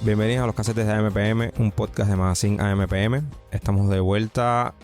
Bienvenidos a los casetes de AMPM, un podcast de Magazine AMPM. Estamos de vuelta,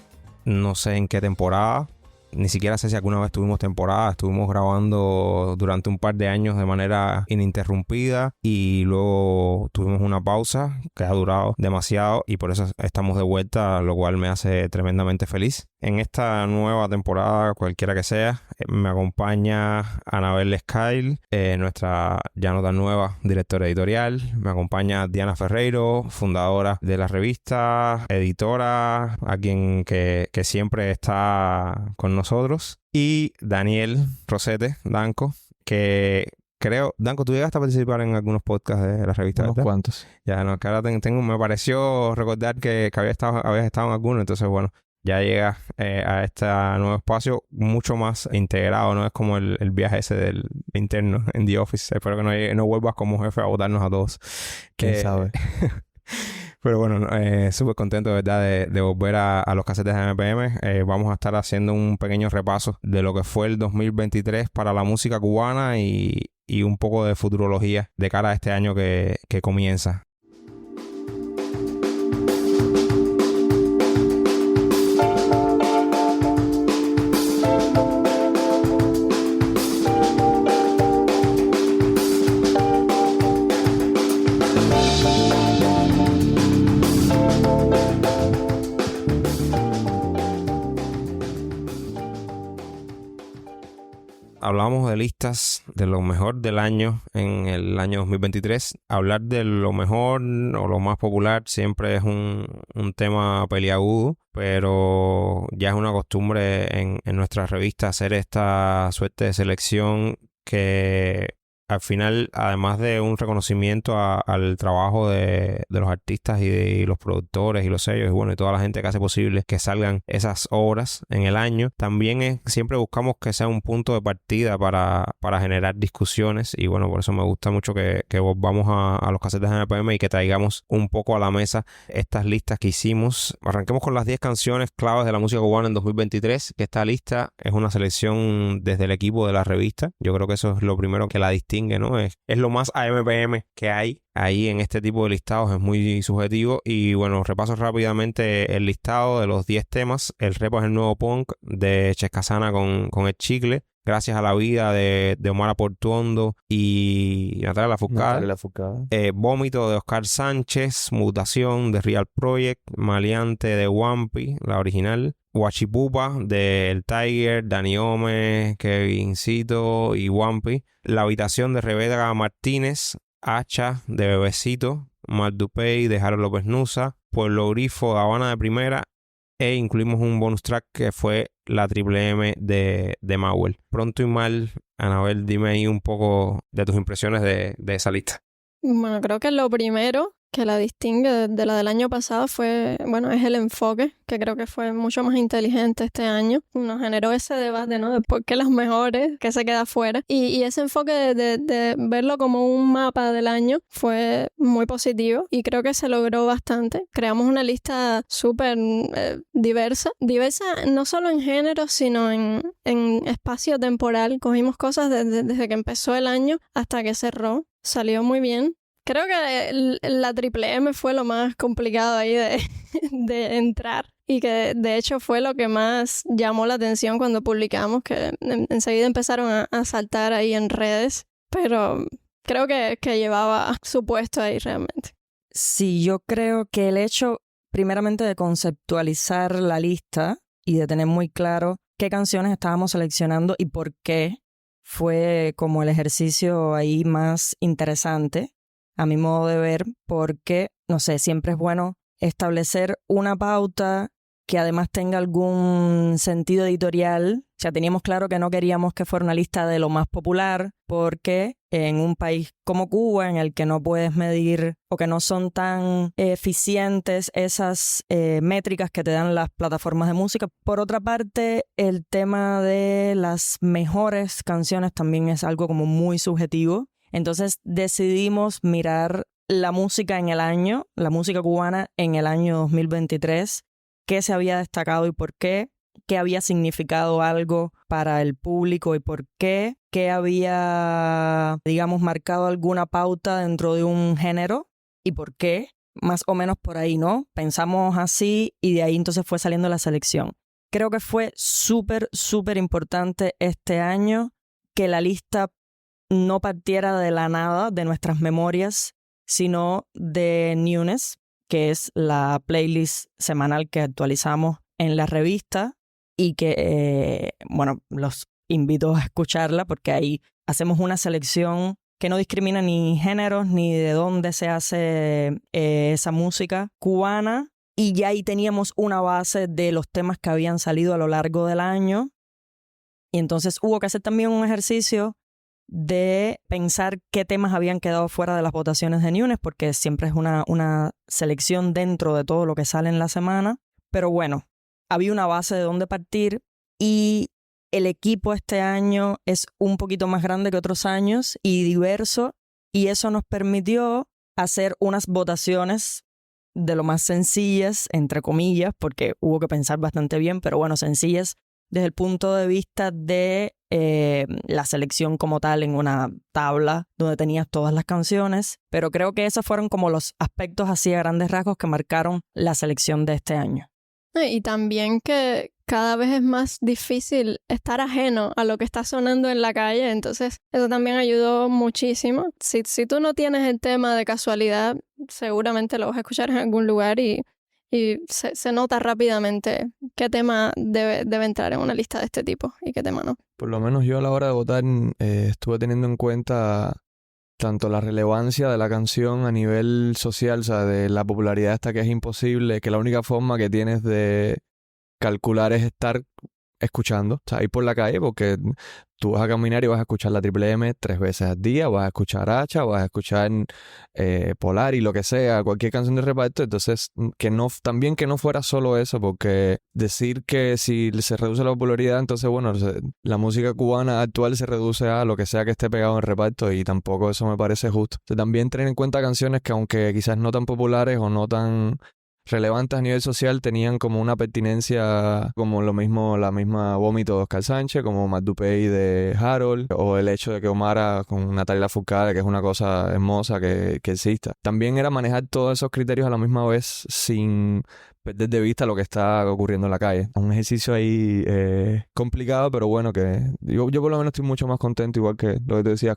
no sé en qué temporada, ni siquiera sé si alguna vez tuvimos temporada. Estuvimos grabando durante un par de años de manera ininterrumpida y luego tuvimos una pausa que ha durado demasiado y por eso estamos de vuelta, lo cual me hace tremendamente feliz. En esta nueva temporada, cualquiera que sea, me acompaña Anabel Escail, nuestra ya no tan nueva directora editorial. Me acompaña Diana Ferreiro, fundadora de la revista, editora, alguien que siempre está con nosotros. Y Daniel Rosete, Danco, que creo... Danco, ¿tú llegaste a participar en algunos podcasts de la revista? Unos ¿verdad? cuantos. Ya, no, que ahora me pareció recordar que habías estado en alguno, entonces bueno, ya llegas a este nuevo espacio mucho más integrado, ¿no? Es como el viaje ese del interno en The Office. Espero que no vuelvas como jefe a botarnos a todos. ¿Quién sabe? Pero bueno, súper contento de verdad de volver a los casetes de MPM. Vamos a estar haciendo un pequeño repaso de lo que fue el 2023 para la música cubana y un poco de futurología de cara a este año que comienza. Hablamos de listas de lo mejor del año en el año 2023. Hablar de lo mejor o lo más popular siempre es un tema peliagudo, pero ya es una costumbre en nuestra revista hacer esta suerte de selección que al final, además de un reconocimiento al trabajo de los artistas y los productores y los sellos y bueno, y toda la gente que hace posible que salgan esas obras en el año, también siempre buscamos que sea un punto de partida para generar discusiones y bueno, por eso me gusta mucho que volvamos a los casetes de MPM y que traigamos un poco a la mesa estas listas que hicimos. Arranquemos con las 10 canciones claves de la música cubana en 2023, que esta lista es una selección desde el equipo de la revista. Yo creo que eso es lo primero que la distingue, ¿no? Es lo más AMPM que hay ahí en este tipo de listados, es muy subjetivo y bueno, repaso rápidamente el listado de los 10 temas. El Repo es el nuevo punk de Chescasana con El Chicle, Gracias a la vida de Omar Portuondo y Natalia Lafourcade. Vómito de Oscar Sánchez, Mutación de Real Project, Maleante de Wampi, la original, Huachipupa de El Tiger, Dani Ome, Kevincito y Wampi, La Habitación de Rebeca Martínez, Hacha de Bebecito, Maldupey de Harold López Nusa, Pueblo Grifo de Habana de Primera e incluimos un bonus track que fue la Triple M de Mauel. Pronto y mal, Anabel, dime ahí un poco de tus impresiones de esa lista. Bueno, creo que lo primero que la distingue de la del año pasado fue, bueno, es el enfoque, que creo que fue mucho más inteligente este año. Nos generó ese debate, ¿no? De por qué las mejores, que se queda fuera. Y ese enfoque de verlo como un mapa del año fue muy positivo y creo que se logró bastante. Creamos una lista súper diversa. Diversa no solo en género, sino en espacio temporal. Cogimos cosas desde que empezó el año hasta que cerró. Salió muy bien. Creo que la Triple M fue lo más complicado ahí de entrar y que de hecho fue lo que más llamó la atención cuando publicamos, que enseguida empezaron a saltar ahí en redes, pero creo que llevaba su puesto ahí realmente. Sí, yo creo que el hecho primeramente de conceptualizar la lista y de tener muy claro qué canciones estábamos seleccionando y por qué fue como el ejercicio ahí más interesante a mi modo de ver, porque, no sé, siempre es bueno establecer una pauta que además tenga algún sentido editorial. O sea, teníamos claro que no queríamos que fuera una lista de lo más popular, porque en un país como Cuba, en el que no puedes medir o que no son tan eficientes esas métricas que te dan las plataformas de música. Por otra parte, el tema de las mejores canciones también es algo como muy subjetivo. Entonces decidimos mirar la música en el año, la música cubana en el año 2023, qué se había destacado y por qué había significado algo para el público y por qué había, digamos, marcado alguna pauta dentro de un género y por qué. Más o menos por ahí, ¿no? Pensamos así y de ahí entonces fue saliendo la selección. Creo que fue súper, súper importante este año que la lista no partiera de la nada, de nuestras memorias, sino de Newness, que es la playlist semanal que actualizamos en la revista y que, bueno, los invito a escucharla porque ahí hacemos una selección que no discrimina ni géneros ni de dónde se hace esa música cubana. Y ya ahí teníamos una base de los temas que habían salido a lo largo del año. Y entonces hubo que hacer también un ejercicio de pensar qué temas habían quedado fuera de las votaciones de Newness, porque siempre es una selección dentro de todo lo que sale en la semana. Pero bueno, había una base de dónde partir y el equipo este año es un poquito más grande que otros años y diverso, y eso nos permitió hacer unas votaciones de lo más sencillas, entre comillas, porque hubo que pensar bastante bien, pero bueno, sencillas desde el punto de vista de la selección como tal en una tabla donde tenías todas las canciones, pero creo que esos fueron como los aspectos así a grandes rasgos que marcaron la selección de este año. Y también que cada vez es más difícil estar ajeno a lo que está sonando en la calle, entonces eso también ayudó muchísimo. Si tú no tienes el tema de casualidad, seguramente lo vas a escuchar en algún lugar y se nota rápidamente qué tema debe entrar en una lista de este tipo y qué tema no. Por lo menos yo a la hora de votar estuve teniendo en cuenta tanto la relevancia de la canción a nivel social, o sea, de la popularidad esta que es imposible, que la única forma que tienes de calcular es estar escuchando, o sea, ir por la calle, porque tú vas a caminar y vas a escuchar la Triple M 3 veces al día, vas a escuchar Hacha, vas a escuchar Polar y lo que sea, cualquier canción de reparto. Entonces, también que no fuera solo eso, porque decir que si se reduce la popularidad, entonces bueno, la música cubana actual se reduce a lo que sea que esté pegado en reparto, y tampoco eso me parece justo. O sea, también tener en cuenta canciones que, aunque quizás no tan populares o no tan relevantes a nivel social, tenían como una pertinencia, como la misma Vómito de Oscar Sánchez, como Mad Dupey de Harold, o el hecho de que Omara con Natalia Lafourcade, que es una cosa hermosa que exista. También era manejar todos esos criterios a la misma vez sin perder de vista lo que está ocurriendo en la calle. Un ejercicio ahí complicado, pero bueno, que yo por lo menos estoy mucho más contento, igual que lo que te decías,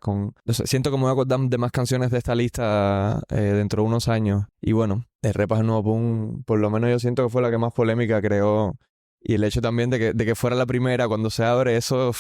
siento que me voy a acordar de más canciones de esta lista dentro de unos años. Y bueno, el Repas del Nuevo Punk, por lo menos yo siento que fue la que más polémica creó. Y el hecho también de que fuera la primera cuando se abre, eso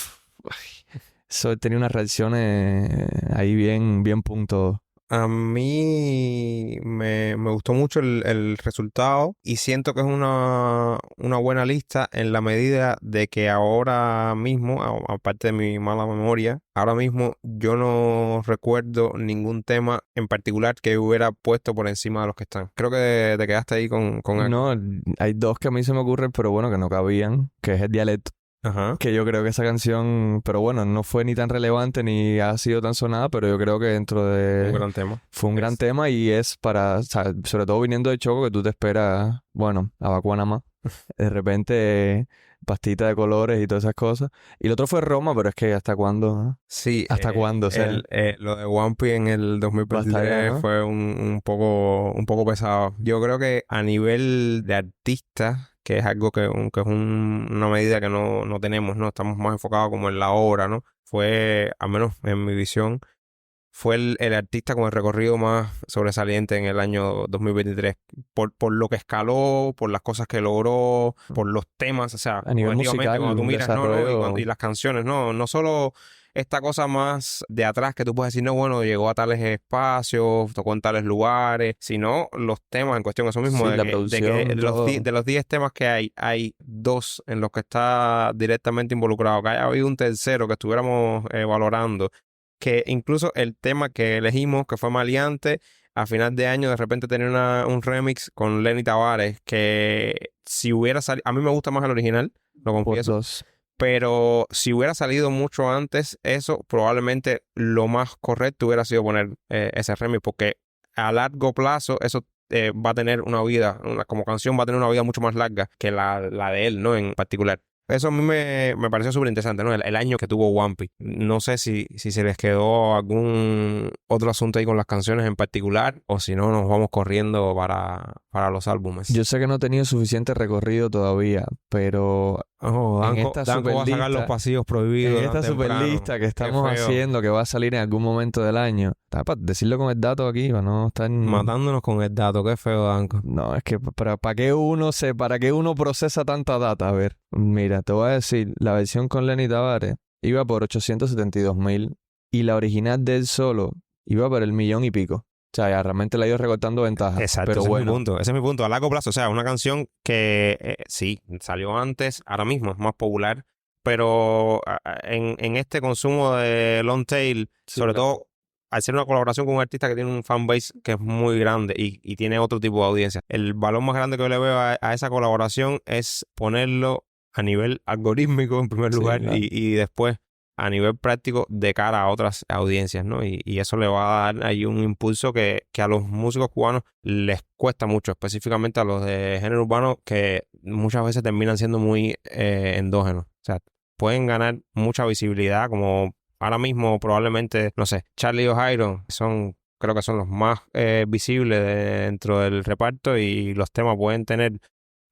tenía unas reacciones ahí bien punto. A mí me gustó mucho el resultado y siento que es una buena lista en la medida de que ahora mismo, aparte de mi mala memoria, ahora mismo yo no recuerdo ningún tema en particular que hubiera puesto por encima de los que están. Creo que te quedaste ahí con algo. No, hay dos que a mí se me ocurren, pero bueno, que no cabían, que es El Dialecto. Ajá. Que yo creo que esa canción, pero bueno, no fue ni tan relevante ni ha sido tan sonada, pero yo creo que dentro de... Un gran tema. Fue un gran tema y es para, o sea, sobre todo viniendo de Choco, que tú te esperas, bueno, Abacuana más, de repente pastita de colores y todas esas cosas. Y el otro fue Roma, pero es que ¿hasta cuándo? Sí. ¿Hasta cuándo? O sea, lo de Wampi en el 2023 fue un poco pesado. Yo creo que a nivel de artista, que es algo que es una medida que no tenemos, ¿no? Estamos más enfocados como en la obra, ¿no? Fue, al menos en mi visión, fue el artista con el recorrido más sobresaliente en el año 2023. Por lo que escaló, por las cosas que logró, por los temas, o sea, a nivel musical, cuando tú miras, desarrollo... y las canciones, no solo esta cosa más de atrás que tú puedes decir, no, bueno, llegó a tales espacios, tocó en tales lugares, sino los temas en cuestión, eso mismo, sí, la producción, de los 10 temas que hay 2 en los que está directamente involucrado, que haya habido un tercero que estuviéramos valorando, que incluso el tema que elegimos, que fue Maleante, a final de año de repente tenía un remix con Lenny Tavares, que si hubiera salido, a mí me gusta más el original, lo confieso. Pero si hubiera salido mucho antes, eso probablemente lo más correcto hubiera sido poner ese remix, porque a largo plazo eso va a tener una vida, como canción va a tener una vida mucho más larga que la de él, ¿no? En particular. Eso a mí me pareció súper interesante, ¿no? El año que tuvo One Piece. No sé si se les quedó algún otro asunto ahí con las canciones en particular o si no nos vamos corriendo para los álbumes. Yo sé que no he tenido suficiente recorrido todavía, pero Danko va a sacar los pasillos prohibidos. En esta superlista que estamos haciendo, que va a salir en algún momento del año. Para decirlo con el dato aquí, para no estar... matándonos con el dato, qué feo, Danko. No, es que para qué uno procesa tanta data. A ver, mira, te voy a decir, la versión con Lenny Tavares iba por 872,000 y la original de él solo iba por 1,000,000 y pico. O sea, ya realmente le ha ido recortando ventajas. Exacto, pero ese es mi punto. A largo plazo, o sea, una canción que sí, salió antes, ahora mismo es más popular, pero en este consumo de long tail, sí, sobre todo al ser una colaboración con un artista que tiene un fanbase que es muy grande y tiene otro tipo de audiencia. El valor más grande que yo le veo a esa colaboración es ponerlo a nivel algorítmico en primer lugar, claro, y después a nivel práctico de cara a otras audiencias, ¿no? Y eso le va a dar ahí un impulso que a los músicos cubanos les cuesta mucho, específicamente a los de género urbano, que muchas veces terminan siendo muy endógenos. O sea, pueden ganar mucha visibilidad, como ahora mismo probablemente, no sé, Charlie o Jairo creo que son los más visibles dentro del reparto y los temas pueden tener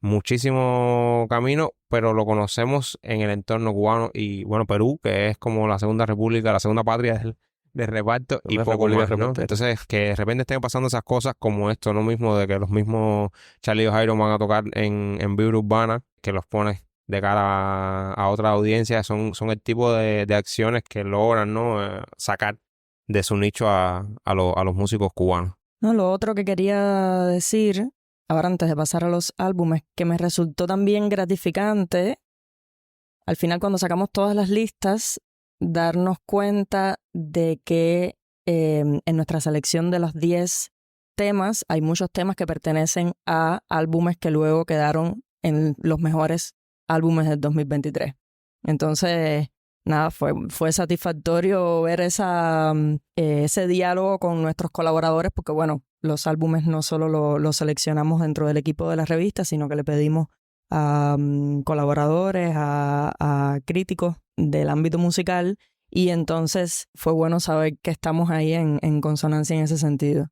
muchísimo camino, pero lo conocemos en el entorno cubano y, bueno, Perú, que es como la segunda república, la segunda patria del reparto y poco más, ¿no? Entonces, que de repente estén pasando esas cosas como esto, ¿no? Mismo de que los mismos Charlie y Jairo van a tocar en Vibra Urbana, que los pones de cara a otra audiencia, son el tipo de acciones que logran, ¿no? Sacar de su nicho a los músicos cubanos. No, lo otro que quería decir, ahora antes de pasar a los álbumes, que me resultó también gratificante, al final cuando sacamos todas las listas, darnos cuenta de que en nuestra selección de los 10 temas, hay muchos temas que pertenecen a álbumes que luego quedaron en los mejores álbumes del 2023. Entonces, nada, fue satisfactorio ver ese diálogo con nuestros colaboradores, porque bueno, los álbumes no solo los seleccionamos dentro del equipo de la revista, sino que le pedimos a colaboradores, a críticos del ámbito musical, y entonces fue bueno saber que estamos ahí en consonancia en ese sentido.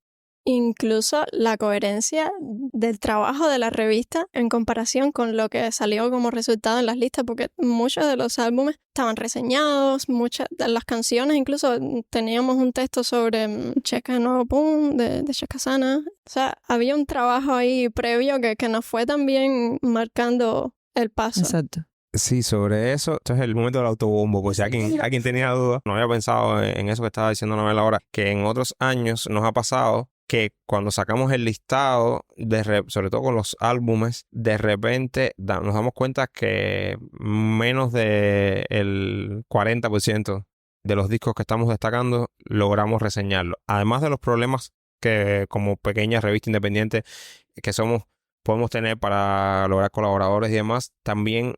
Incluso la coherencia del trabajo de la revista en comparación con lo que salió como resultado en las listas, porque muchos de los álbumes estaban reseñados, muchas de las canciones, incluso teníamos un texto sobre Checa Nuevo Pum de Chaka Sana. O sea, había un trabajo ahí previo que nos fue también marcando el paso. Exacto. Sí, sobre eso, esto es el momento del autobombo, pues si alguien tenía dudas, no había pensado en eso que estaba diciendo Noel ahora, que en otros años nos ha pasado que cuando sacamos el listado, sobre todo con los álbumes, de repente nos damos cuenta que menos del 40% de los discos que estamos destacando logramos reseñarlo. Además de los problemas que como pequeña revista independiente que podemos tener para lograr colaboradores y demás, también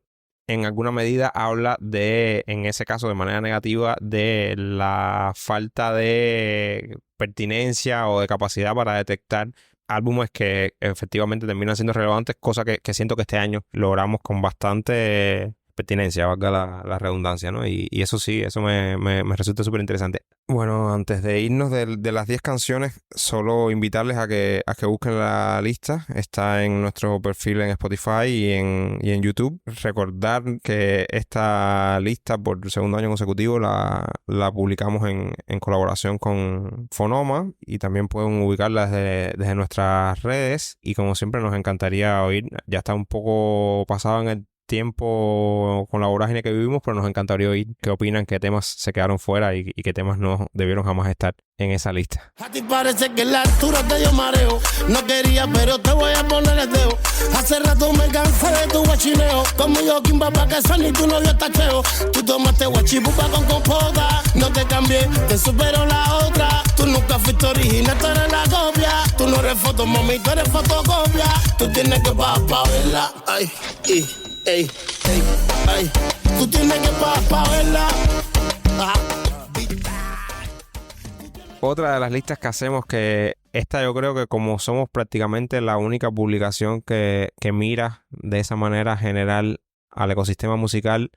en alguna medida habla en ese caso de manera negativa, de la falta de pertinencia o de capacidad para detectar álbumes que efectivamente terminan siendo relevantes, cosa que siento que este año logramos con bastante pertinencia, valga la redundancia, ¿no? Y eso sí, eso me resulta súper interesante. Bueno, antes de irnos de las 10 canciones, solo invitarles a que busquen la lista. Está en nuestro perfil en Spotify y en YouTube. Recordar que esta lista por segundo año consecutivo la publicamos en colaboración con Fonoma y también pueden ubicarla desde nuestras redes. Y como siempre nos encantaría oír, ya está un poco pasado en el tiempo con la vorágine que vivimos, pero nos encantaría oír qué opinan, qué temas se quedaron fuera y qué temas no debieron jamás estar en esa lista. A ti parece que la altura te dio mareo. No quería, pero te voy a poner el dedo. Hace rato me cansé de tu guachineo. Conmigo Kimba pa' que son y tu novio está cheo. Tú tomaste guachipupa con compota. No te cambié, te supero la otra. Tú nunca fuiste original, tú eres la copia. Tú no eres foto, mami, tú eres fotocopia. Tú tienes que pa' verla. Ay, ey, ay. Tú tienes que pa' verla. Otra de las listas que hacemos, que esta yo creo que como somos prácticamente la única publicación que mira de esa manera general al ecosistema musical.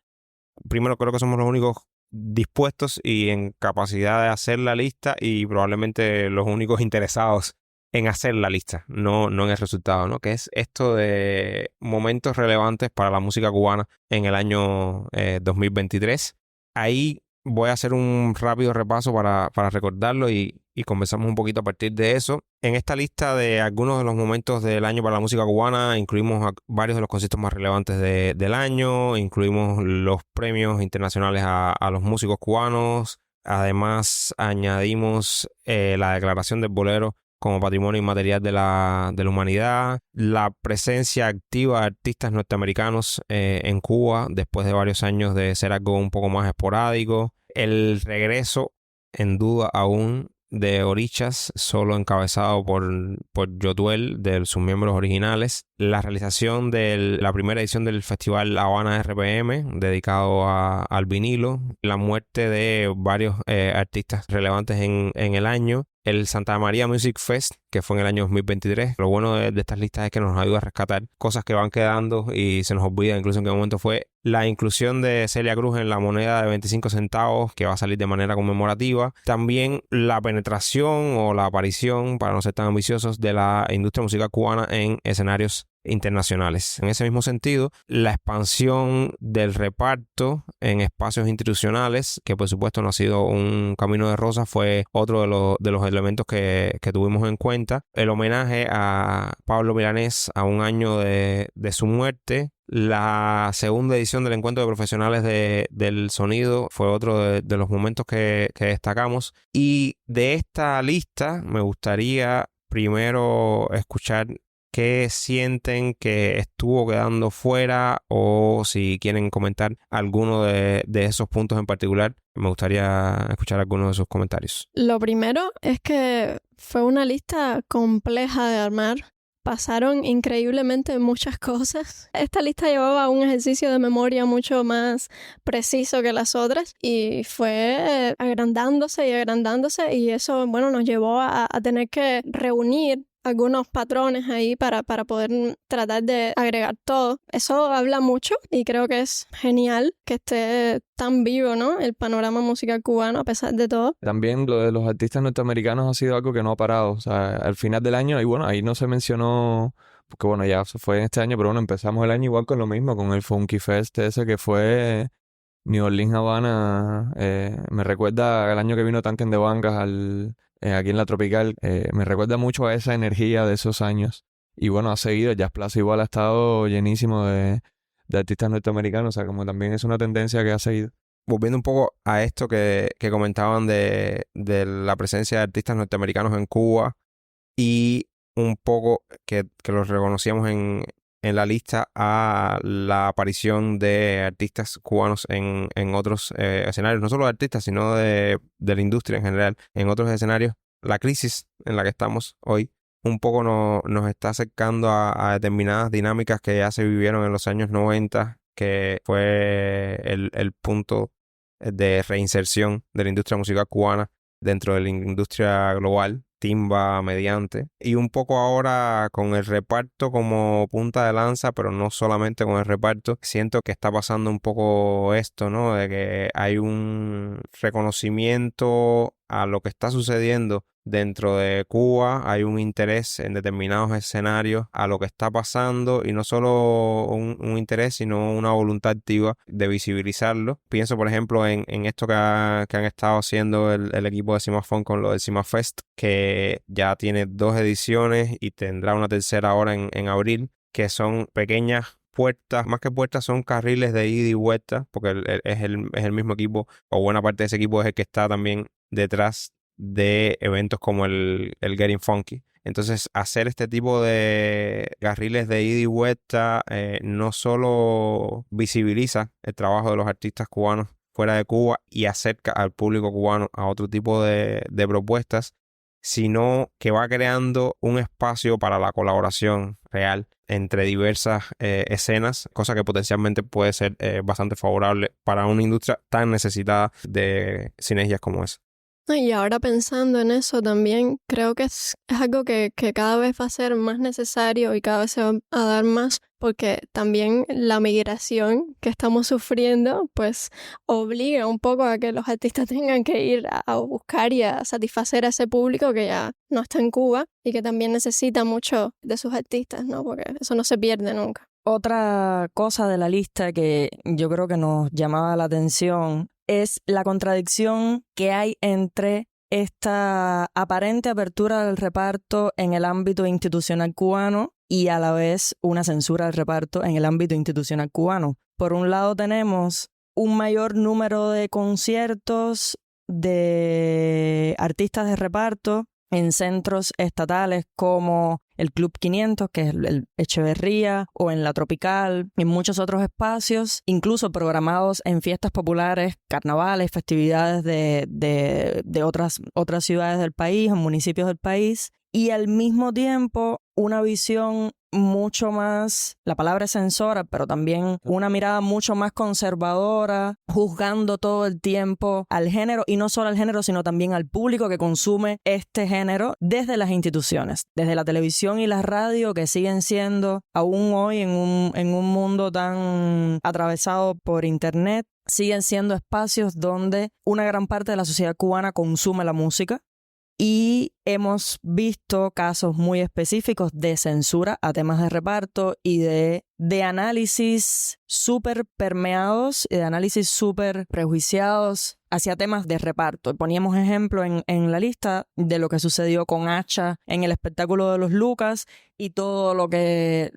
Primero, creo que somos los únicos dispuestos y en capacidad de hacer la lista y probablemente los únicos interesados en hacer la lista, no en el resultado, ¿no? Que es esto de momentos relevantes para la música cubana en el año 2023. Ahí voy a hacer un rápido repaso para recordarlo y conversamos un poquito a partir de eso. En esta lista de algunos de los momentos del año para la música cubana incluimos varios de los conciertos más relevantes del año, incluimos los premios internacionales a los músicos cubanos. Además añadimos la declaración del bolero como patrimonio inmaterial de la humanidad, la presencia activa de artistas norteamericanos en Cuba después de varios años de ser algo un poco más esporádico, el regreso en duda aún de Orichas, solo encabezado por Yotuel, de sus miembros originales, la realización de la primera edición del Festival Habana RPM, dedicado al vinilo, la muerte de varios artistas relevantes en el año, el Santa María Music Fest, que fue en el año 2023. Lo bueno de estas listas es que nos ayuda a rescatar cosas que van quedando y se nos olvida incluso en qué momento fue. La inclusión de Celia Cruz en la moneda de 25 centavos, que va a salir de manera conmemorativa. También la penetración o la aparición, para no ser tan ambiciosos, de la industria musical cubana en escenarios internacionales. En ese mismo sentido, la expansión del reparto en espacios institucionales, que por supuesto no ha sido un camino de rosas, fue otro de los elementos que tuvimos en cuenta. El homenaje a Pablo Milanés a un año de su muerte. La segunda edición del Encuentro de Profesionales del Sonido fue otro de los momentos que destacamos. Y de esta lista me gustaría primero escuchar qué sienten que estuvo quedando fuera o si quieren comentar alguno de esos puntos en particular. Me gustaría escuchar algunos de sus comentarios. Lo primero es que fue una lista compleja de armar. Pasaron increíblemente muchas cosas. Esta lista llevaba un ejercicio de memoria mucho más preciso que las otras y fue agrandándose y eso, bueno, nos llevó a tener que reunir algunos patrones ahí para poder tratar de agregar todo. Eso habla mucho y creo que es genial que esté tan vivo, ¿no? El panorama musical cubano a pesar de todo. También lo de los artistas norteamericanos ha sido algo que no ha parado. O sea, al final del año, y bueno, ahí no se mencionó, porque bueno, ya fue en este año, pero bueno, empezamos el año igual con lo mismo, con el Funky Fest ese que fue New Orleans, Habana. Me recuerda al año que vino Tanken de Bangas aquí en la Tropical. Me recuerda mucho a esa energía de esos años. Y bueno, ha seguido. Jazz Plaza igual ha estado llenísimo de artistas norteamericanos. O sea, como también es una tendencia que ha seguido. Volviendo un poco a esto que comentaban de la presencia de artistas norteamericanos en Cuba y un poco que los reconocíamos en la lista a la aparición de artistas cubanos en otros escenarios, no solo de artistas, sino de la industria en general, en otros escenarios. La crisis en la que estamos hoy un poco nos está acercando a determinadas dinámicas que ya se vivieron en los años 90, que fue el punto de reinserción de la industria musical cubana dentro de la industria global, timba mediante, y un poco ahora con el reparto como punta de lanza, pero no solamente con el reparto. Siento que está pasando un poco esto, ¿no? De que hay un reconocimiento a lo que está sucediendo dentro de Cuba, hay un interés en determinados escenarios a lo que está pasando y no solo un interés, sino una voluntad activa de visibilizarlo. Pienso, por ejemplo, en esto que han estado haciendo el equipo de Cimafón con lo del Cimafest, que ya tiene 2 ediciones y tendrá una tercera ahora en abril, que son pequeñas puertas, más que puertas son carriles de ida y vuelta, porque es el mismo equipo, o buena parte de ese equipo es el que está también detrás de eventos como el Getting Funky. Entonces, hacer este tipo de carriles de ida y vuelta no solo visibiliza el trabajo de los artistas cubanos fuera de Cuba y acerca al público cubano a otro tipo de propuestas, sino que va creando un espacio para la colaboración real entre diversas escenas, cosa que potencialmente puede ser bastante favorable para una industria tan necesitada de sinergias como esa. Y ahora pensando en eso también, creo que es algo que cada vez va a ser más necesario y cada vez se va a dar más, porque también la migración que estamos sufriendo, pues obliga un poco a que los artistas tengan que ir a buscar y a satisfacer a ese público que ya no está en Cuba y que también necesita mucho de sus artistas, ¿no? Porque eso no se pierde nunca. Otra cosa de la lista que yo creo que nos llamaba la atención es la contradicción que hay entre esta aparente apertura del reparto en el ámbito institucional cubano y a la vez una censura del reparto en el ámbito institucional cubano. Por un lado tenemos un mayor número de conciertos de artistas de reparto en centros estatales como el Club 500, que es el Echeverría, o en la Tropical, en muchos otros espacios, incluso programados en fiestas populares, carnavales, festividades de otras ciudades del país, o municipios del país, y al mismo tiempo una visión mucho más, la palabra es censora, pero también una mirada mucho más conservadora, juzgando todo el tiempo al género, y no solo al género, sino también al público que consume este género desde las instituciones, desde la televisión y la radio, que siguen siendo, aún hoy en un mundo tan atravesado por internet, siguen siendo espacios donde una gran parte de la sociedad cubana consume la música. Y hemos visto casos muy específicos de censura a temas de reparto y de análisis súper permeados y de análisis súper prejuiciados hacia temas de reparto. Poníamos ejemplo en la lista de lo que sucedió con Hacha en el espectáculo de los Lucas y todo lo que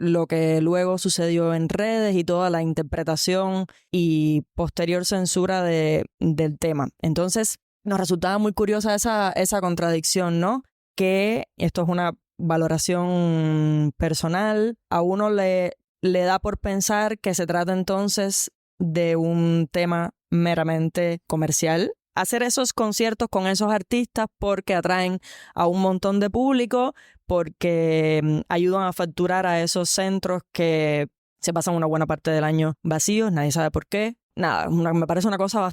luego sucedió en redes y toda la interpretación y posterior censura del tema. Entonces, nos resultaba muy curiosa esa contradicción, ¿no? Que esto es una valoración personal. A uno le da por pensar que se trata entonces de un tema meramente comercial. Hacer esos conciertos con esos artistas porque atraen a un montón de público, porque ayudan a facturar a esos centros que se pasan una buena parte del año vacíos, nadie sabe por qué. Nada, me parece una cosa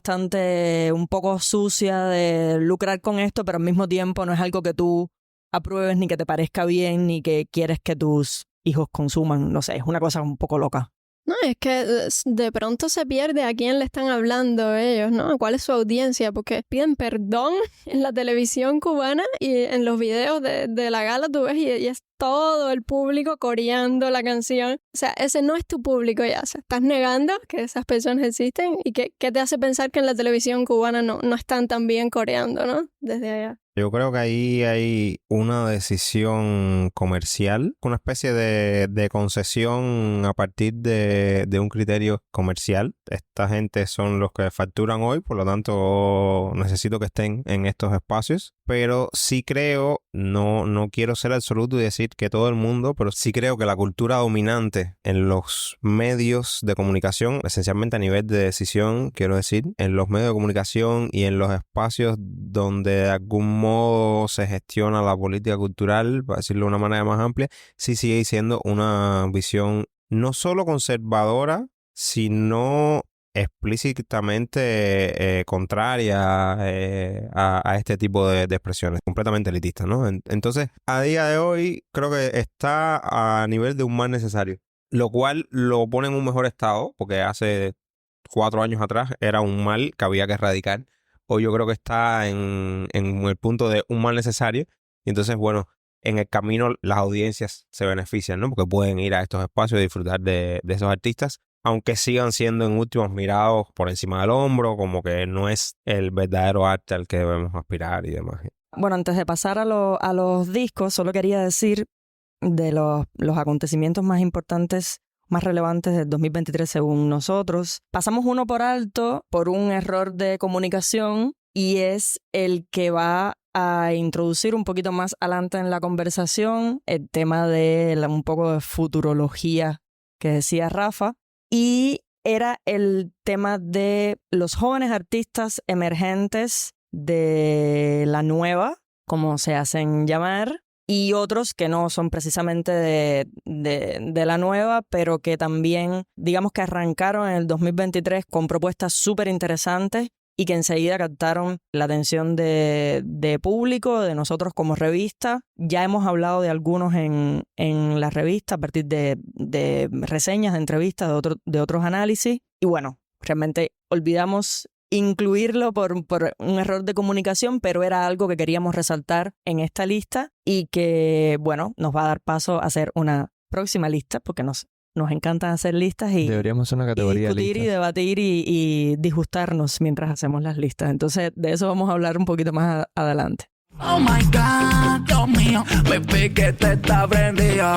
un poco sucia de lucrar con esto, pero al mismo tiempo no es algo que tú apruebes, ni que te parezca bien, ni que quieres que tus hijos consuman. No sé, es una cosa un poco loca. No, es que de pronto se pierde a quién le están hablando ellos, ¿no? ¿Cuál es su audiencia? Porque piden perdón en la televisión cubana y en los videos de la gala tú ves y es todo el público coreando la canción. O sea, ese no es tu público ya. O sea, estás negando que esas personas existen y ¿qué te hace pensar que en la televisión cubana no están tan bien coreando, ¿no? Desde allá. Yo creo que ahí hay una decisión comercial, una especie de concesión a partir de un criterio comercial. Esta gente son los que facturan hoy, por lo tanto necesito que estén en estos espacios. Pero sí creo, no quiero ser absoluto y decir que todo el mundo, pero sí creo que la cultura dominante en los medios de comunicación, esencialmente a nivel de decisión, quiero decir, en los medios de comunicación y en los espacios donde de algún modo se gestiona la política cultural, para decirlo de una manera más amplia, sí sigue siendo una visión no solo conservadora, sino explícitamente contraria a este tipo de expresiones, completamente elitistas, ¿no? Entonces, a día de hoy, creo que está a nivel de un mal necesario, lo cual lo pone en un mejor estado, porque hace 4 años atrás era un mal que había que erradicar. Hoy yo creo que está en el punto de un mal necesario, y entonces, bueno, en el camino las audiencias se benefician, ¿no? Porque pueden ir a estos espacios y disfrutar de esos artistas, aunque sigan siendo en últimos mirados por encima del hombro, como que no es el verdadero arte al que debemos aspirar y demás. Bueno, antes de pasar a los discos, solo quería decir de los acontecimientos más importantes, más relevantes del 2023 según nosotros. Pasamos uno por alto por un error de comunicación y es el que va a introducir un poquito más adelante en la conversación el tema de un poco de futurología que decía Rafa. Y era el tema de los jóvenes artistas emergentes de la nueva, como se hacen llamar, y otros que no son precisamente de la nueva, pero que también, digamos que arrancaron en el 2023 con propuestas súper interesantes y que enseguida captaron la atención de público, de nosotros como revista. Ya hemos hablado de algunos en la revista a partir de reseñas, de entrevistas, de otros análisis. Y bueno, realmente olvidamos incluirlo por un error de comunicación, pero era algo que queríamos resaltar en esta lista y que, bueno, nos va a dar paso a hacer una próxima lista, porque nos encanta hacer listas y deberíamos hacer una categoría de discutir listas. y debatir y disgustarnos mientras hacemos las listas. Entonces, de eso vamos a hablar un poquito más adelante. Oh my God, Dios mío, baby, que te está prendido.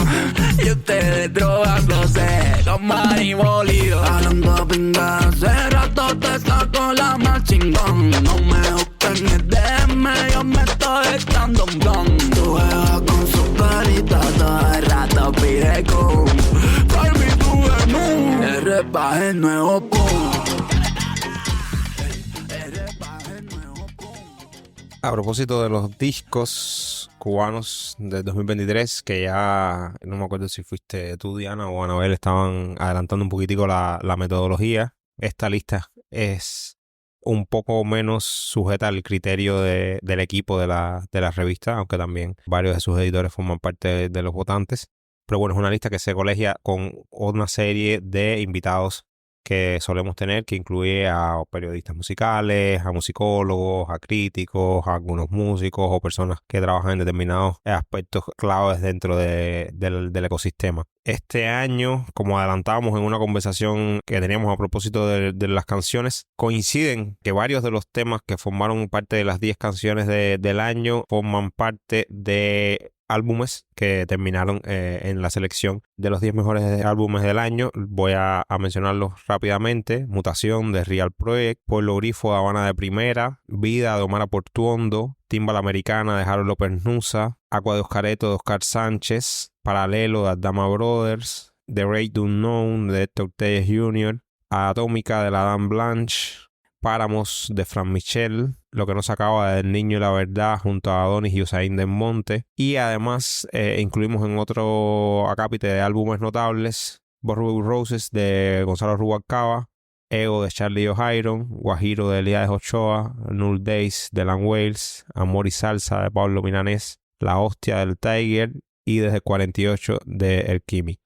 Y ustedes drogas, lo sé, con mari molido. Hablando pinga, hace rato te saco la más chingón. No me busques ni DM, yo me estoy echando un blon. Tu juegas con su perita, todo el rato pide con. Baby, tú eres nu, eres pa' el nuevo pum. A propósito de los discos cubanos del 2023, que ya no me acuerdo si fuiste tú, Diana, o Anabel, estaban adelantando un poquitico la metodología. Esta lista es un poco menos sujeta al criterio del equipo de la revista, aunque también varios de sus editores forman parte de los votantes. Pero bueno, es una lista que se colegia con una serie de invitados que solemos tener, que incluye a periodistas musicales, a musicólogos, a críticos, a algunos músicos o personas que trabajan en determinados aspectos claves dentro del ecosistema. Este año, como adelantábamos en una conversación que teníamos a propósito de las canciones, coinciden que varios de los temas que formaron parte de las 10 canciones del año forman parte de álbumes que terminaron en la selección de los 10 mejores álbumes del año. Voy a mencionarlos rápidamente. Mutación de Real Project, Pueblo Grifo de Habana de Primera, Vida de Omar Portuondo, Timba la Americana de Harold López Nusa, Aqua de Oscareto de Oscar Sánchez, Paralelo de Adama Brothers, The Raid Unknown de Héctor Telles Jr., Atómica de la Dan Blanche, Páramos de Fran Michel, Lo que no se acaba del Niño y la Verdad junto a Adonis y Usain del Monte, y además incluimos en otro acápite de álbumes notables Borrow Roses de Gonzalo Rubalcaba, Ego de Charlie O'Hiron, Guajiro de Elías Ochoa, Null Days de Lan Wales, Amor y Salsa de Pablo Milanés, La Hostia del Tiger y Desde 48 de El Kimi.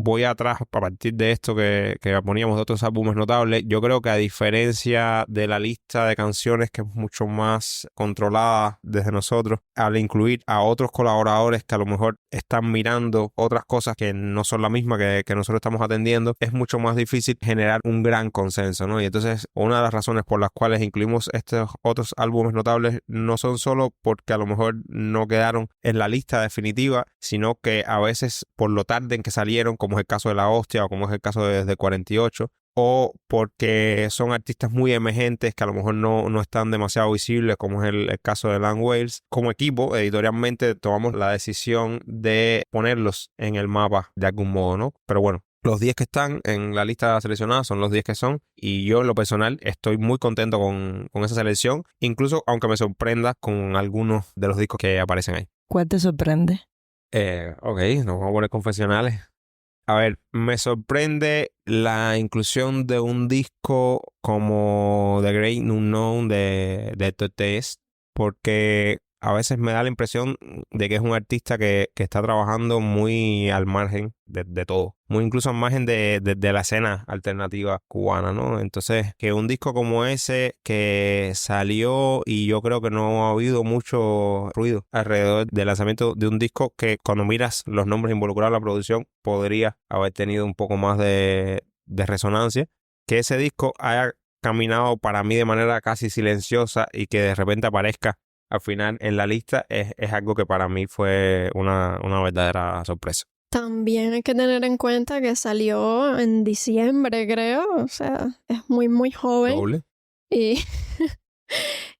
Voy atrás a partir de esto que poníamos de otros álbumes notables. Yo creo que a diferencia de la lista de canciones, que es mucho más controlada desde nosotros, al incluir a otros colaboradores que a lo mejor están mirando otras cosas que no son la misma que nosotros estamos atendiendo, es mucho más difícil generar un gran consenso, ¿no? Y entonces una de las razones por las cuales incluimos estos otros álbumes notables no son solo porque a lo mejor no quedaron en la lista definitiva, sino que a veces por lo tarde en que salieron, como es el caso de La Hostia o como es el caso de Desde 48, o porque son artistas muy emergentes que a lo mejor no están demasiado visibles, como es el caso de Lan Wales. Como equipo, editorialmente, tomamos la decisión de ponerlos en el mapa de algún modo, ¿no? Pero bueno, los 10 que están en la lista seleccionada son los 10 que son, y yo en lo personal estoy muy contento con esa selección, incluso aunque me sorprenda con algunos de los discos que aparecen ahí. ¿Cuál te sorprende? Ok, nos vamos a poner confesionales. A ver, me sorprende la inclusión de un disco como The Great Unknown de Héctor Telles, porque a veces me da la impresión de que es un artista que está trabajando muy al margen de todo, muy incluso al margen de la escena alternativa cubana, ¿no? Entonces, que un disco como ese que salió y yo creo que no ha habido mucho ruido alrededor del lanzamiento de un disco que cuando miras los nombres involucrados en la producción podría haber tenido un poco más de resonancia, que ese disco haya caminado para mí de manera casi silenciosa y que de repente aparezca al final en la lista es algo que para mí fue una verdadera sorpresa. También hay que tener en cuenta que salió en diciembre, creo. O sea, es muy, muy joven. Doble. Y,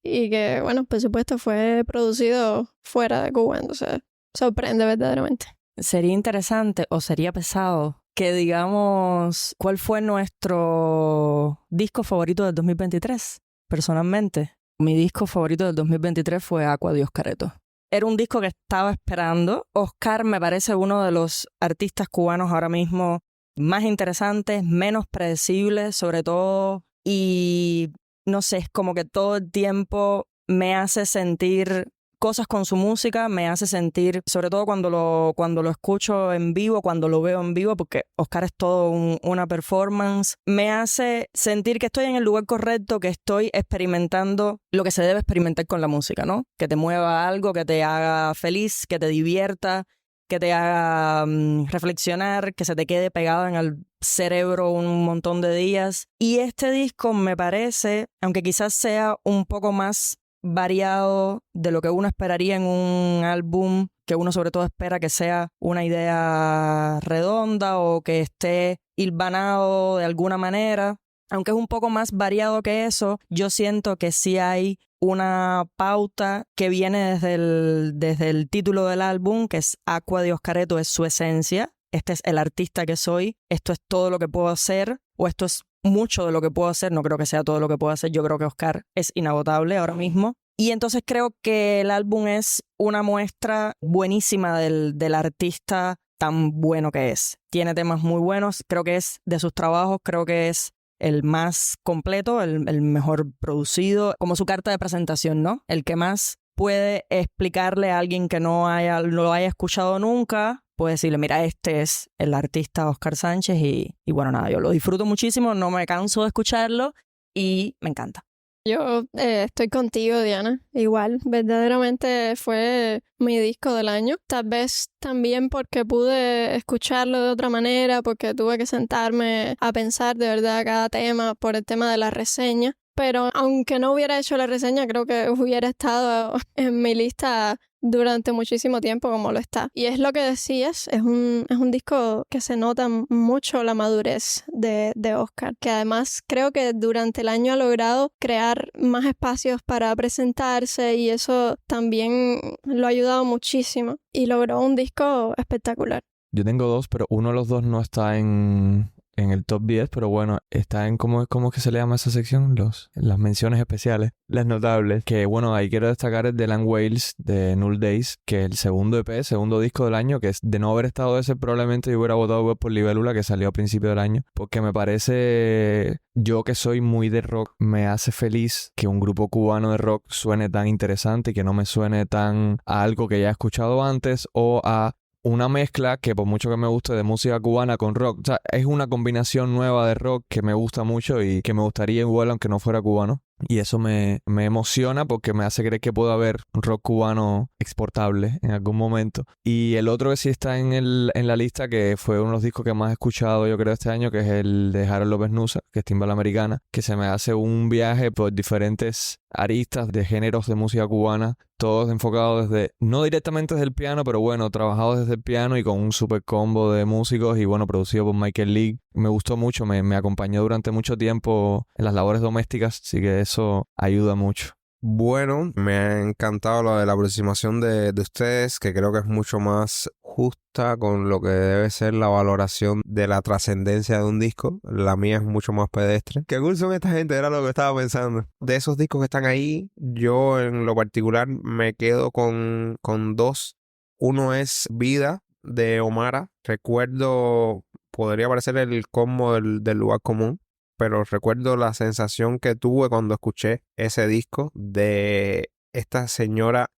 y que, bueno, por supuesto fue producido fuera de Cuba. Entonces, sorprende verdaderamente. Sería interesante o sería pesado que digamos cuál fue nuestro disco favorito del 2023. Personalmente, mi disco favorito del 2023 fue Aqua de Oscareto. Era un disco que estaba esperando. Oscar me parece uno de los artistas cubanos ahora mismo más interesantes, menos predecibles sobre todo, y no sé, es como que todo el tiempo me hace sentir cosas con su música, me hace sentir, sobre todo cuando lo escucho en vivo, cuando lo veo en vivo, porque Oscar es todo una performance, me hace sentir que estoy en el lugar correcto, que estoy experimentando lo que se debe experimentar con la música, ¿no? Que te mueva algo, que te haga feliz, que te divierta, que te haga reflexionar, que se te quede pegado en el cerebro un montón de días. Y este disco me parece, aunque quizás sea un poco más variado de lo que uno esperaría en un álbum, que uno sobre todo espera que sea una idea redonda o que esté hilvanado de alguna manera. Aunque es un poco más variado que eso, yo siento que sí hay una pauta que viene desde el título del álbum, que es Aqua de Oscaretto, es su esencia. Este es el artista que soy, esto es todo lo que puedo hacer, o esto es mucho de lo que puedo hacer, no creo que sea todo lo que puedo hacer, yo creo que Oscar es inagotable ahora mismo. Y entonces creo que el álbum es una muestra buenísima del artista tan bueno que es. Tiene temas muy buenos, creo que es de sus trabajos, creo que es el más completo, el mejor producido, como su carta de presentación, ¿no? El que más puede explicarle a alguien que no lo haya escuchado nunca, puede decirle, mira, este es el artista Oscar Sánchez y bueno, nada, yo lo disfruto muchísimo, no me canso de escucharlo y me encanta. Yo estoy contigo, Diana. Igual, verdaderamente fue mi disco del año. Tal vez también porque pude escucharlo de otra manera, porque tuve que sentarme a pensar de verdad cada tema por el tema de la reseña. Pero aunque no hubiera hecho la reseña, creo que hubiera estado en mi lista durante muchísimo tiempo como lo está. Y es lo que decías, es un disco que se nota mucho la madurez de Oscar, que además creo que durante el año ha logrado crear más espacios para presentarse y eso también lo ha ayudado muchísimo y logró un disco espectacular. Yo tengo dos, pero uno de los dos no está en el top 10, pero bueno, está en ¿cómo es que se le llama esa sección? Las menciones especiales, las notables, que bueno, ahí quiero destacar el de Dylan Wales de Null Days, que es el segundo EP, segundo disco del año, que es de no haber estado ese probablemente yo hubiera votado por Libélula, que salió a principio del año, porque me parece, yo que soy muy de rock, me hace feliz que un grupo cubano de rock suene tan interesante y que no me suene tan a algo que ya he escuchado antes o a una mezcla que por mucho que me guste de música cubana con rock, o sea, es una combinación nueva de rock que me gusta mucho y que me gustaría igual aunque no fuera cubano. Y eso me emociona porque me hace creer que puede haber un rock cubano exportable en algún momento. Y el otro que sí está en la lista, que fue uno de los discos que más he escuchado yo creo este año, que es el de Harold López Nussa, que es Timbal Americana, que se me hace un viaje por diferentes aristas de géneros de música cubana, todos enfocados no directamente desde el piano, pero bueno, trabajados desde el piano y con un super combo de músicos y bueno, producido por Michael League. Me gustó mucho, me acompañó durante mucho tiempo en las labores domésticas, así que eso ayuda mucho. Bueno, me ha encantado lo de la aproximación de ustedes, que creo que es mucho más justa con lo que debe ser la valoración de la trascendencia de un disco. La mía es mucho más pedestre. ¿Qué cool son esta gente? Era lo que estaba pensando. De esos discos que están ahí, yo en lo particular me quedo con dos. Uno es Vida, de Omara. Recuerdo, podría parecer el colmo del lugar común, pero recuerdo la sensación que tuve cuando escuché ese disco de esta señora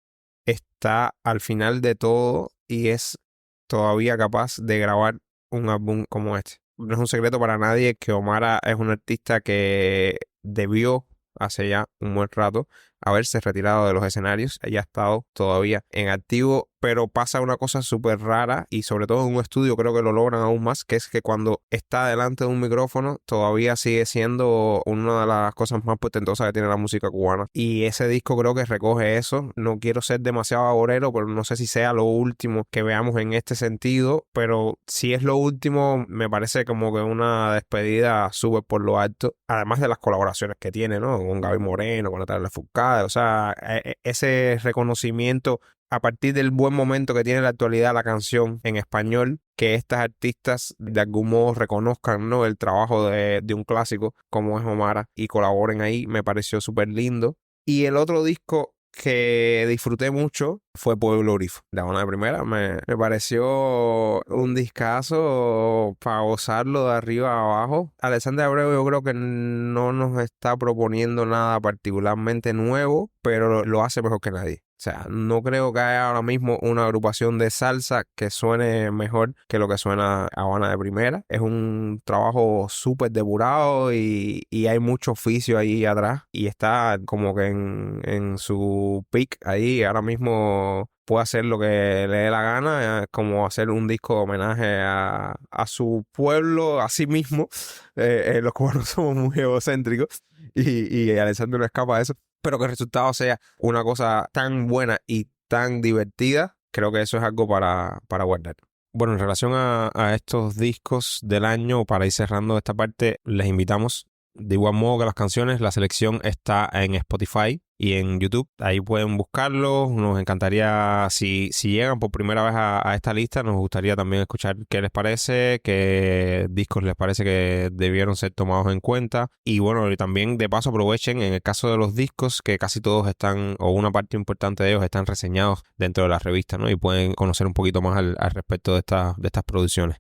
está al final de todo y es todavía capaz de grabar un álbum como este. No es un secreto para nadie que Omara es un artista que debió hace ya un buen rato haberse retirado de los escenarios. Ella ha estado todavía en activo, pero pasa una cosa súper rara y sobre todo en un estudio creo que lo logran aún más, que es que cuando está delante de un micrófono todavía sigue siendo una de las cosas más portentosas que tiene la música cubana. Y ese disco creo que recoge eso. No quiero ser demasiado agorero, pero no sé si sea lo último que veamos en este sentido, pero si es lo último me parece como que una despedida súper por lo alto, además de las colaboraciones que tiene, ¿no? Con Gaby Moreno, con Natalia Lafourcade. O sea, ese reconocimiento a partir del buen momento que tiene en la actualidad la canción en español, que estas artistas de algún modo reconozcan, ¿no?, el trabajo de un clásico como es Omara y colaboren ahí, me pareció súper lindo. Y el otro disco que disfruté mucho fue Pueblo Grifo, de Habana de Primera. Me pareció un discazo para gozarlo de arriba a abajo. Alexander Abreu yo creo que no nos está proponiendo nada particularmente nuevo, pero lo hace mejor que nadie. O sea, no creo que haya ahora mismo una agrupación de salsa que suene mejor que lo que suena Habana de Primera. Es un trabajo súper depurado y hay mucho oficio ahí atrás. Y está como que en su peak ahí. Ahora mismo puede hacer lo que le dé la gana, como hacer un disco de homenaje a su pueblo, a sí mismo. Los cubanos somos muy egocéntricos y Alexander no escapa de eso. Pero que el resultado sea una cosa tan buena y tan divertida, creo que eso es algo para guardar. Bueno, en relación a estos discos del año, para ir cerrando esta parte, les invitamos, de igual modo que las canciones, la selección está en Spotify y en YouTube. Ahí pueden buscarlo. Nos encantaría, si llegan por primera vez a esta lista, nos gustaría también escuchar qué les parece, qué discos les parece que debieron ser tomados en cuenta. Y bueno, y también de paso aprovechen, en el caso de los discos, que casi todos están, o una parte importante de ellos, están reseñados dentro de la revista, ¿no? Y pueden conocer un poquito más al respecto de estas producciones.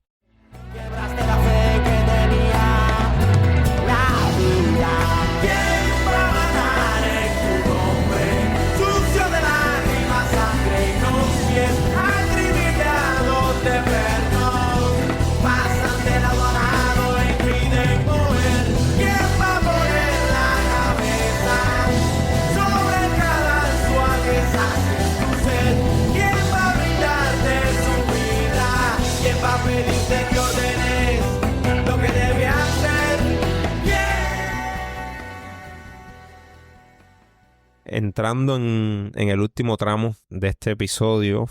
Quebraste la fe que tenía la vida. ¿Quién va a ganar en tu nombre? Sucio de lágrimas, sangre y nocias, acribillados de pernos, pasan del adorado e impiden mover. ¿Quién va a poner la cabeza sobre cada ansia que sacie tu sed? ¿Quién va a brindarte su vida? ¿Quién va a pedirte que ordenes lo que debe hacer? Entrando en el último tramo de este episodio,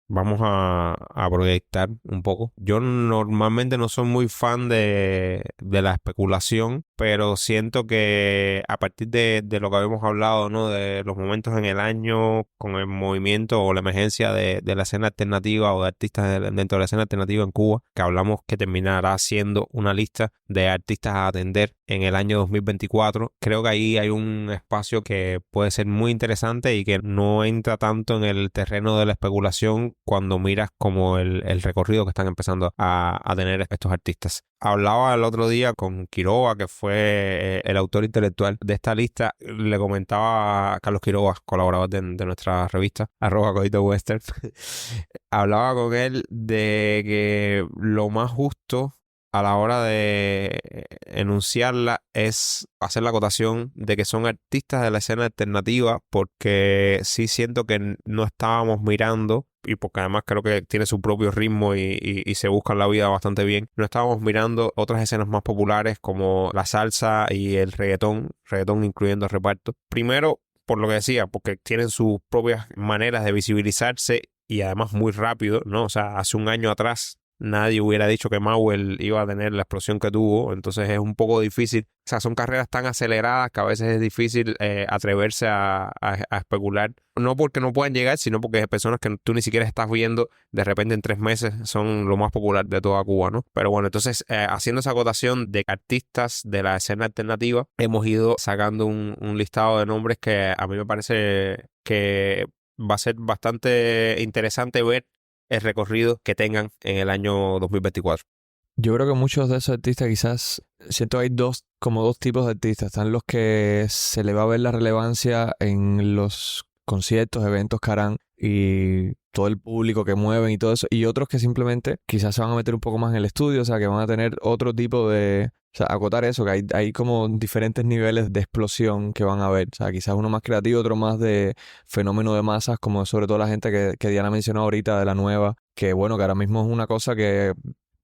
vamos a proyectar un poco. Yo normalmente no soy muy fan de la especulación, pero siento que a partir de lo que habíamos hablado, ¿no? De los momentos en el año con el movimiento o la emergencia de la escena alternativa o de artistas dentro de la escena alternativa en Cuba, que hablamos que terminará siendo una lista de artistas a atender en el año 2024. Creo que ahí hay un espacio que puede ser muy interesante y que no entra tanto en el terreno de la especulación cuando miras como el recorrido que están empezando a tener estos artistas. Hablaba el otro día con Quiroga, que fue el autor intelectual de esta lista. Le comentaba a Carlos Quiroga, colaborador de nuestra revista, @CoditoWestern. Hablaba con él de que lo más justo a la hora de enunciarla es hacer la acotación de que son artistas de la escena alternativa, porque sí siento que no estábamos mirando, y porque además creo que tiene su propio ritmo y se buscan la vida bastante bien, no estábamos mirando otras escenas más populares como la salsa y el reggaetón incluyendo el reparto. Primero, por lo que decía, porque tienen sus propias maneras de visibilizarse y además muy rápido, ¿no? O sea, hace un año atrás nadie hubiera dicho que Mauel iba a tener la explosión que tuvo, entonces es un poco difícil. O sea, son carreras tan aceleradas que a veces es difícil atreverse a especular. No porque no puedan llegar, sino porque hay personas que tú ni siquiera estás viendo, de repente en 3 meses son lo más popular de toda Cuba, ¿no? Pero bueno, entonces haciendo esa acotación de artistas de la escena alternativa, hemos ido sacando un listado de nombres que a mí me parece que va a ser bastante interesante ver el recorrido que tengan en el año 2024. Yo creo que muchos de esos artistas quizás, siento que hay dos tipos de artistas. Están los que se le va a ver la relevancia en los conciertos, eventos que harán y todo el público que mueven y todo eso. Y otros que simplemente quizás se van a meter un poco más en el estudio, o sea, que van a tener otro tipo de... O sea, acotar eso, que hay como diferentes niveles de explosión que van a haber. O sea, quizás uno más creativo, otro más de fenómeno de masas, como sobre todo la gente que Diana mencionó ahorita de la nueva, que bueno, que ahora mismo es una cosa que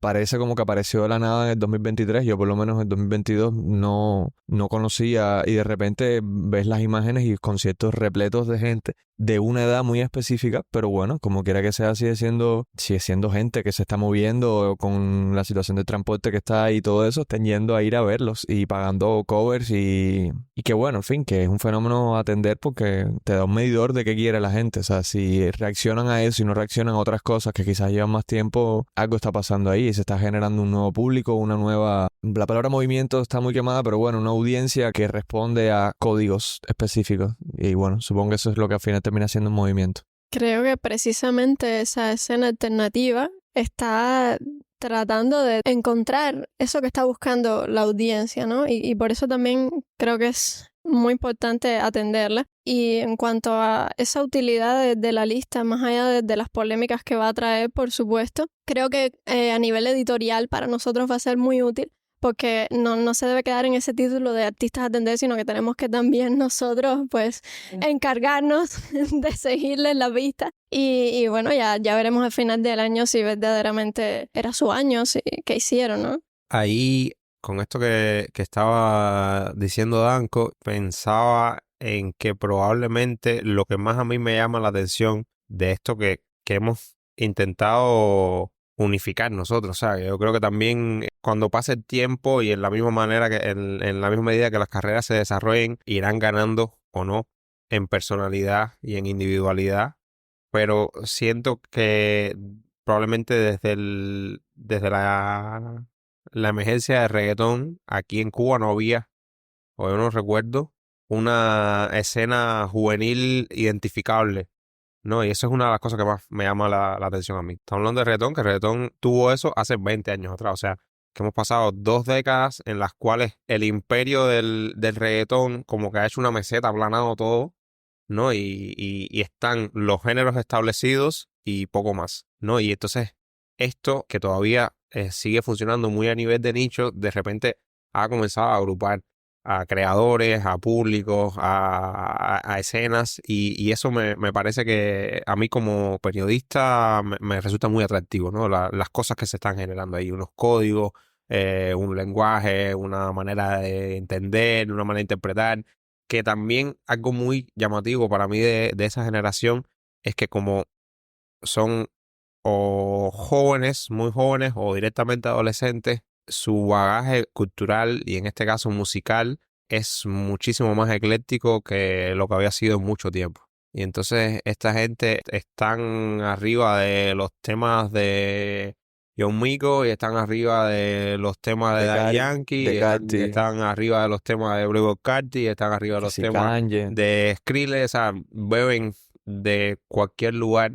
parece como que apareció de la nada en el 2023. Yo por lo menos en el 2022 no conocía, y de repente ves las imágenes y conciertos repletos de gente de una edad muy específica, pero bueno, como quiera que sea, sigue siendo gente que se está moviendo con la situación de transporte que está ahí y todo eso, están yendo a ir a verlos y pagando covers y que bueno, en fin, que es un fenómeno a atender porque te da un medidor de qué quiere la gente. O sea, si reaccionan a eso y no reaccionan a otras cosas que quizás llevan más tiempo, algo está pasando ahí. y se está generando un nuevo público, una nueva... La palabra movimiento está muy quemada, pero bueno, una audiencia que responde a códigos específicos. Y bueno, supongo que eso es lo que al final termina siendo un movimiento. Creo que precisamente esa escena alternativa está tratando de encontrar eso que está buscando la audiencia, ¿no? Y por eso también creo que es muy importante atenderla. Y en cuanto a esa utilidad de la lista, más allá de las polémicas que va a traer, por supuesto, creo que a nivel editorial para nosotros va a ser muy útil, porque no se debe quedar en ese título de artistas a atender, sino que tenemos que también nosotros pues encargarnos de seguirles la pista. Y bueno, ya veremos al final del año si verdaderamente era su año, qué hicieron, ¿no? Ahí, con esto que estaba diciendo Danko, pensaba en que probablemente lo que más a mí me llama la atención de esto que hemos intentado unificar nosotros, ¿sabes? Yo creo que también cuando pase el tiempo y en la misma manera que en la misma medida que las carreras se desarrollen, irán ganando o no en personalidad y en individualidad, pero siento que probablemente desde la emergencia del reggaetón aquí en Cuba no había, o yo no recuerdo, una escena juvenil identificable, ¿no? Y eso es una de las cosas que más me llama la atención a mí. Estamos hablando de reggaetón, que el reggaetón tuvo eso hace 20 años atrás. O sea, que hemos pasado 2 décadas en las cuales el imperio del reggaetón como que ha hecho una meseta, aplanado todo, ¿no? Y están los géneros establecidos y poco más, ¿no? Y entonces esto que todavía sigue funcionando muy a nivel de nicho, de repente ha comenzado a agrupar a creadores, a públicos, a escenas, y eso me parece que a mí como periodista me resulta muy atractivo, ¿no? Las cosas que se están generando ahí, unos códigos, un lenguaje, una manera de entender, una manera de interpretar, que también algo muy llamativo para mí de esa generación es que como son o jóvenes, muy jóvenes, o directamente adolescentes, su bagaje cultural y en este caso musical es muchísimo más ecléctico que lo que había sido en mucho tiempo. Y entonces esta gente están arriba de los temas de John Mico y están arriba de los temas de Daddy Yankee, y están arriba de los temas de Playboy Carti, y están arriba de los temas Kanye, de Skrillex, o sea, beben de cualquier lugar,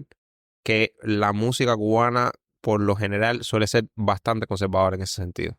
que la música cubana por lo general suele ser bastante conservadora en ese sentido.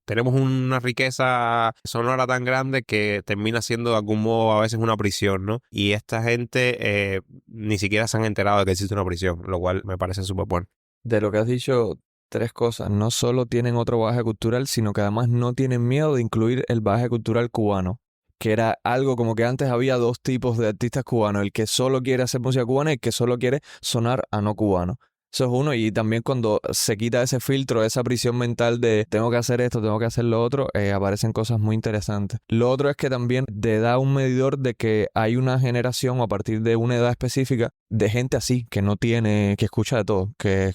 Tenemos una riqueza sonora tan grande que termina siendo de algún modo a veces una prisión, ¿no? Y esta gente ni siquiera se han enterado de que existe una prisión, lo cual me parece súper bueno. De lo que has dicho, 3 cosas. No solo tienen otro bagaje cultural, sino que además no tienen miedo de incluir el bagaje cultural cubano, que era algo como que antes había 2 tipos de artistas cubanos, el que solo quiere hacer música cubana y el que solo quiere sonar a no cubano. Eso es uno, y también cuando se quita ese filtro, esa prisión mental de tengo que hacer esto, tengo que hacer lo otro, aparecen cosas muy interesantes. Lo otro es que también te da un medidor de que hay una generación a partir de una edad específica de gente así, que no tiene, que escucha de todo, que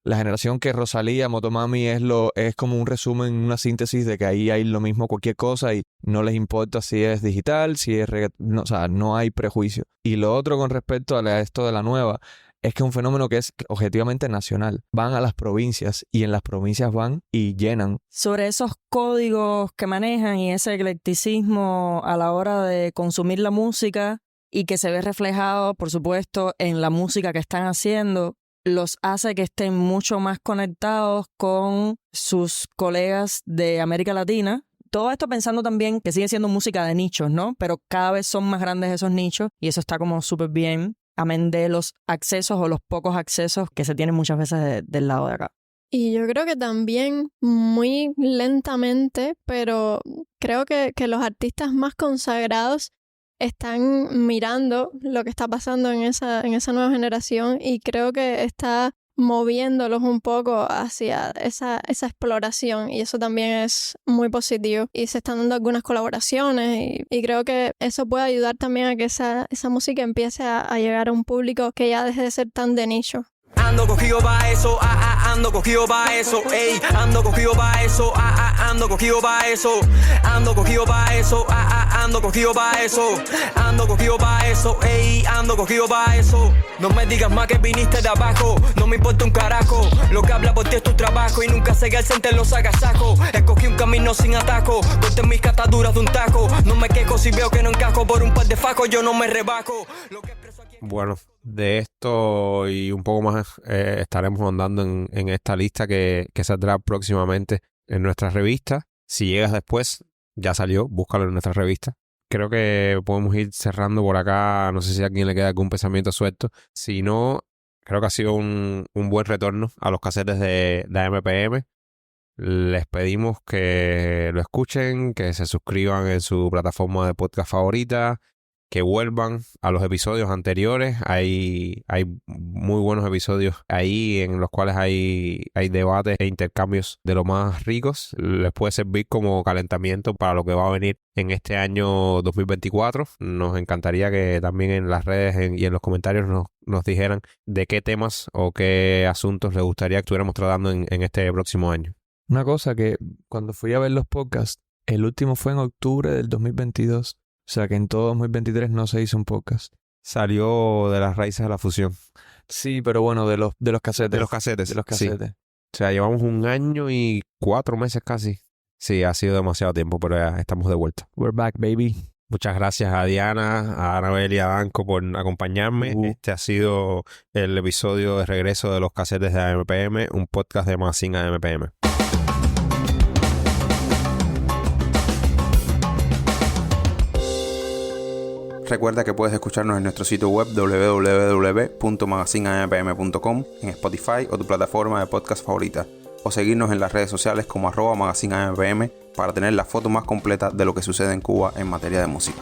la generación que Rosalía, Motomami es como un resumen, una síntesis de que ahí hay lo mismo cualquier cosa y no les importa si es digital, si es reggaetón, no, o sea, no hay prejuicio. Y lo otro con respecto a esto de la nueva es que es un fenómeno que es objetivamente nacional. Van a las provincias y en las provincias van y llenan. Sobre esos códigos que manejan y ese eclecticismo a la hora de consumir la música y que se ve reflejado, por supuesto, en la música que están haciendo, los hace que estén mucho más conectados con sus colegas de América Latina. Todo esto pensando también que sigue siendo música de nichos, ¿no? Pero cada vez son más grandes esos nichos y eso está como súper bien, amén de los accesos o los pocos accesos que se tienen muchas veces del lado de acá. Y yo creo que también muy lentamente, pero creo que los artistas más consagrados están mirando lo que está pasando en esa nueva generación y creo que está moviéndolos un poco hacia esa exploración y eso también es muy positivo y se están dando algunas colaboraciones y creo que eso puede ayudar también a que esa música empiece a llegar a un público que ya deje de ser tan de nicho. Ando cogido pa' eso, ando cogido pa' eso, ey. Ando cogido pa' eso, ando cogido pa' eso. Ando cogido pa' eso, ando cogido pa' eso. Ando cogido pa' eso, ey. Ando cogido pa' eso. No me digas más que viniste de abajo, no me importa un carajo. Lo que habla por ti es tu trabajo y nunca seguí al center los agasajos. Escogí un camino sin atajo, corté mis cataduras de un taco. No me quejo si veo que no encajo por un par de facos, yo no me rebajo. Bueno, de esto y un poco más estaremos andando en esta lista que saldrá próximamente en nuestra revista. Si llegas después, ya salió, búscalo en nuestra revista. Creo que podemos ir cerrando por acá. No sé si a alguien le queda algún pensamiento suelto. Si no, creo que ha sido un buen retorno a los casetes de AMPM. Les pedimos que lo escuchen, que se suscriban en su plataforma de podcast favorita, que vuelvan a los episodios anteriores. Hay muy buenos episodios ahí en los cuales hay debates e intercambios de lo más ricos. Les puede servir como calentamiento para lo que va a venir en este año 2024. Nos encantaría que también en las redes y en los comentarios nos dijeran de qué temas o qué asuntos les gustaría que estuviéramos tratando en este próximo año. Una cosa que cuando fui a ver los podcasts, el último fue en octubre del 2022. O sea que en todo 2023 no se hizo un podcast. Salió de las raíces de la fusión. Sí, pero bueno, de los casetes. De los casetes. De los casetes. Sí. O sea, llevamos 1 año y 4 meses casi. Sí, ha sido demasiado tiempo, pero ya estamos de vuelta. We're back, baby. Muchas gracias a Diana, a Anabel y a Danco por acompañarme. Este ha sido el episodio de regreso de los casetes de AMPM, un podcast de Magazine AMPM. Recuerda que puedes escucharnos en nuestro sitio web www.magazineampm.com, en Spotify o tu plataforma de podcast favorita, o seguirnos en las redes sociales como @magazineampm para tener la foto más completa de lo que sucede en Cuba en materia de música.